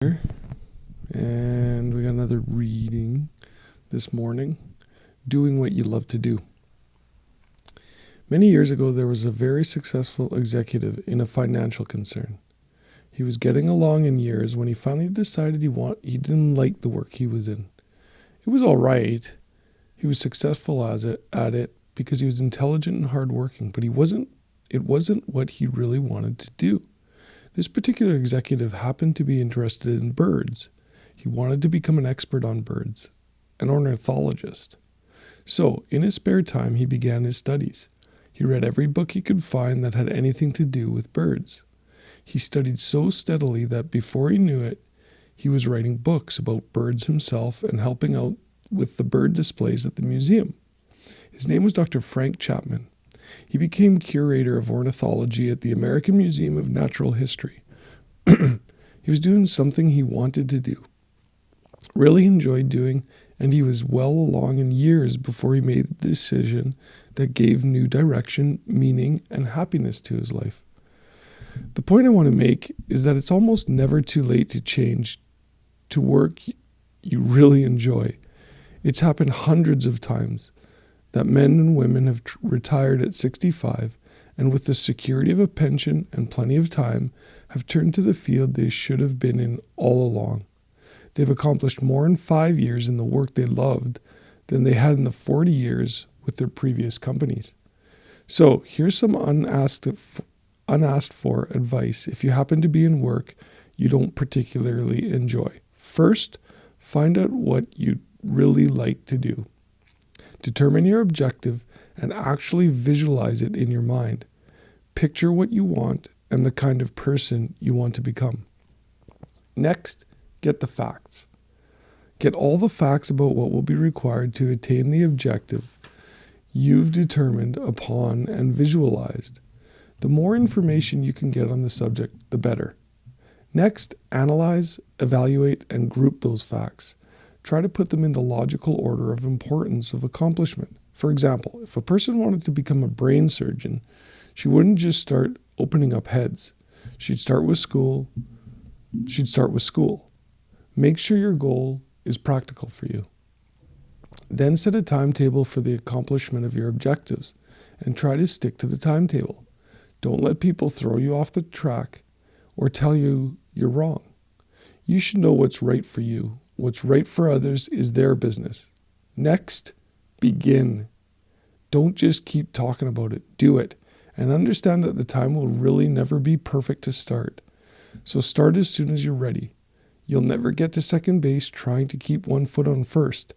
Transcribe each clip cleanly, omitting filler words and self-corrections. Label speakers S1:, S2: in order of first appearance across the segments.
S1: And we got another reading this morning, Doing What You Love to Do. Many years ago, there was a very successful executive in a financial concern. He was getting along in years when he finally decided he didn't like the work he was in. It was all right. He was successful at it because he was intelligent and hardworking, but it wasn't what he really wanted to do. This particular executive happened to be interested in birds. He wanted to become an expert on birds, an ornithologist. So, in his spare time, he began his studies. He read every book he could find that had anything to do with birds. He studied so steadily that before he knew it, he was writing books about birds himself and helping out with the bird displays at the museum. His name was Dr. Frank Chapman. He became curator of ornithology at the American Museum of Natural History. He was doing something he wanted to do, really enjoyed doing, and he was well along in years before he made the decision that gave new direction, meaning, and happiness to his life. The point I want to make is that it's almost never too late to change to work you really enjoy. It's happened hundreds of times that men and women have retired at 65 and with the security of a pension and plenty of time have turned to the field they should have been in all along. They've accomplished more in 5 years in the work they loved than they had in the 40 years with their previous companies. So here's some unasked for advice if you happen to be in work you don't particularly enjoy. First, find out what you'd really like to do. Determine your objective and actually visualize it in your mind. Picture what you want and the kind of person you want to become. Next, get the facts. Get all the facts about what will be required to attain the objective you've determined upon and visualized. The more information you can get on the subject, the better. Next, analyze, evaluate, and group those facts. Try to put them in the logical order of importance of accomplishment. For example, if a person wanted to become a brain surgeon, she wouldn't just start opening up heads. She'd start with school. Make sure your goal is practical for you. Then set a timetable for the accomplishment of your objectives and try to stick to the timetable. Don't let people throw you off the track or tell you you're wrong. You should know what's right for you. What's right for others is their business. Next, begin. Don't just keep talking about it. Do it. And understand that the time will really never be perfect to start. So start as soon as you're ready. You'll never get to second base trying to keep one foot on first.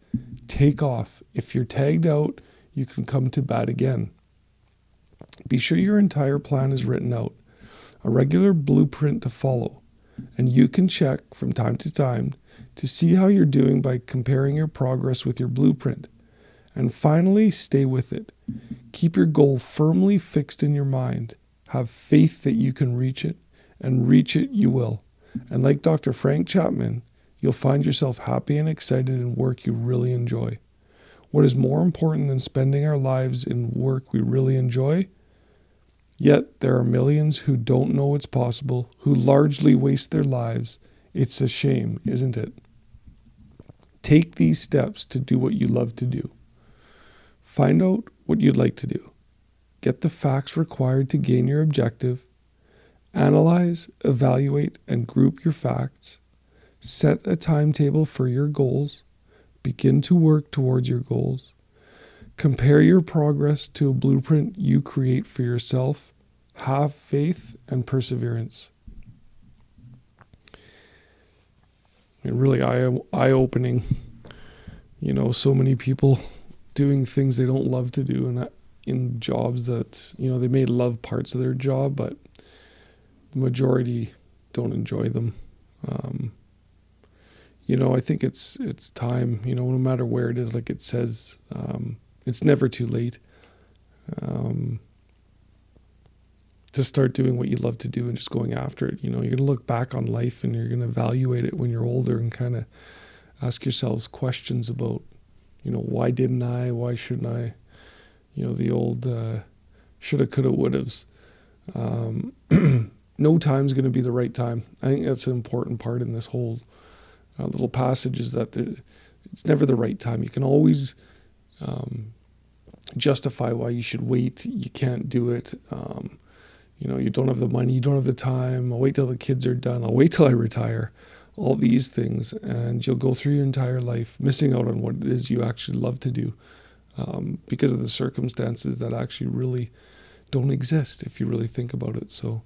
S1: Take off. If you're tagged out, you can come to bat again. Be sure your entire plan is written out, a regular blueprint to follow. And you can check from time to time to see how you're doing by comparing your progress with your blueprint. And finally, stay with it. Keep your goal firmly fixed in your mind. Have faith that you can reach it, and reach it you will. And like Dr. Frank Chapman, you'll find yourself happy and excited in work you really enjoy. What is more important than spending our lives in work we really enjoy? Yet there are millions who don't know it's possible, who largely waste their lives. It's a shame, isn't it? Take these steps to do what you love to do. Find out what you'd like to do. Get the facts required to gain your objective. Analyze, evaluate, and group your facts. Set a timetable for your goals. Begin to work towards your goals. Compare your progress to a blueprint you create for yourself. Have faith and perseverance. Really eye-opening. So many people doing things they don't love to do and in jobs that, they may love parts of their job, but the majority don't enjoy them. I think it's time, no matter where it is, like it says, it's never too late to start doing what you love to do and just going after it. You're going to look back on life and you're going to evaluate it when you're older and kind of ask yourselves questions about, why didn't I? Why shouldn't I? The old shoulda, coulda, wouldas. no time's going to be the right time. I think that's an important part in this whole little passage, is that it's never the right time. You can always justify why you should wait. You can't do it. You don't have the money, you don't have the time. I'll wait till the kids are done. I'll wait till I retire. All these things, and you'll go through your entire life missing out on what it is you actually love to do, because of the circumstances that actually really don't exist if you really think about it. So,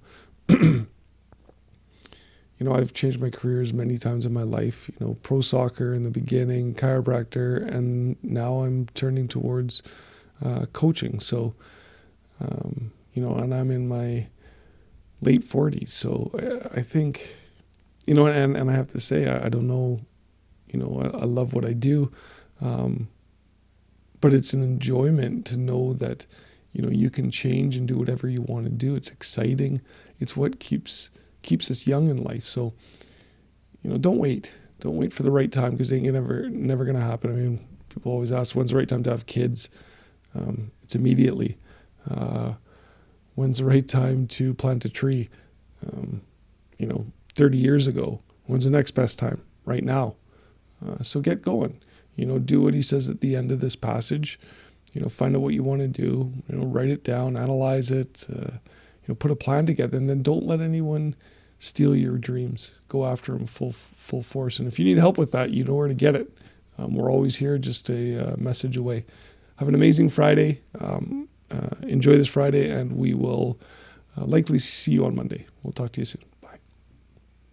S1: I've changed my careers many times in my life. Pro soccer in the beginning, chiropractor, and now I'm turning towards coaching. So, and I'm in my late 40s. So I think, and I have to say, I don't know, I love what I do, but it's an enjoyment to know that, you can change and do whatever you want to do. It's exciting. It's what keeps us young in life. So, don't wait for the right time, because it ain't never going to happen. I mean, people always ask, when's the right time to have kids? It's immediately. When's the right time to plant a tree? 30 years ago. When's the next best time? Right now. So get going. Do what he says at the end of this passage. Find out what you want to do. Write it down, analyze it. Put a plan together, and then don't let anyone steal your dreams. Go after them full force. And if you need help with that, you know where to get it. We're always here, just a message away. Have an amazing Friday. Enjoy this Friday, and we will likely see you on Monday. We'll talk to you soon.